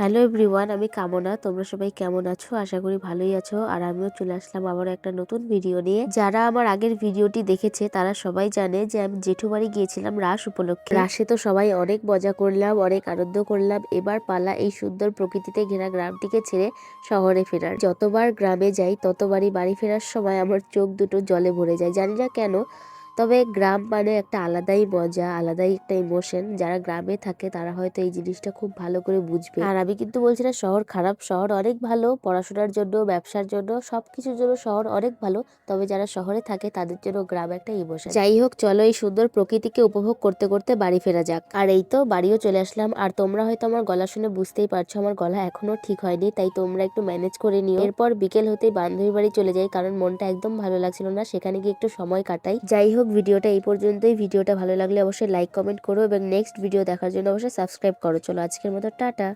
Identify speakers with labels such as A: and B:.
A: Hello everyone, আমি কামনা। তোমরা সবাই কেমন আছো? আশা করি ভালোই আছো। আর আমিও চলে আসলাম আবার একটা নতুন ভিডিও নিয়ে। যারা আমার আগের ভিডিওটি দেখেছে তারা সবাই জানে যে আমি জেঠু বাড়ি গিয়েছিলাম রাস উপলক্ষে। রাসে তো সবাই অনেক মজা করলাম, অনেক আনন্দ করলাম। এবার পালা এই সুন্দর প্রকৃতিতে ঘেরা গ্রামটিকে ছেড়ে শহরে ফেরার। যতবার গ্রামে যাই ততবারই বাড়ি ফেরার সময় আমার চোখ দুটো জলে ভরে যায়, জানি না কেন। তবে গ্রাম মানে একটা আলাদাই মজা, আলাদাই একটা ইমোশন। যারা গ্রামে থাকে তারা হয়তো এই জিনিসটা খুব ভালো করে বুঝবে। আর আমি কিন্তু বলছি না শহর খারাপ, শহর অনেক ভালো। পড়াশোনার জন্য, ব্যবসার জন্য, সবকিছুর জন্য শহর অনেক ভালো। তবে যারা শহরে থাকে তাদের জন্য গ্রাম একটা ইমোশন। যাই হোক, চলো এই সুন্দর প্রকৃতিকে উপভোগ করতে করতে বাড়ি ফেরা যাক। আর এই তো বাড়িও চলে আসলাম। আর তোমরা হয়তো আমার গলা শুনে বুঝতেই পারছো আমার গলা এখনো ঠিক হয়নি, তাই তোমরা একটু ম্যানেজ করে নিও। এরপর বিকেল হতেই বান্ধবী বাড়ি চলে যাই, কারণ মনটা একদম ভালো লাগছিল না, সেখানে গিয়ে একটু সময় কাটাই। যাই হোক, ভিডিওটা এই পর্যন্তই। ভিডিওটা ভালো লাগলে অবশ্যই লাইক কমেন্ট করো এবং নেক্সট ভিডিও দেখার জন্য অবশ্যই সাবস্ক্রাইব করো। চলো আজকের মতো টাটা।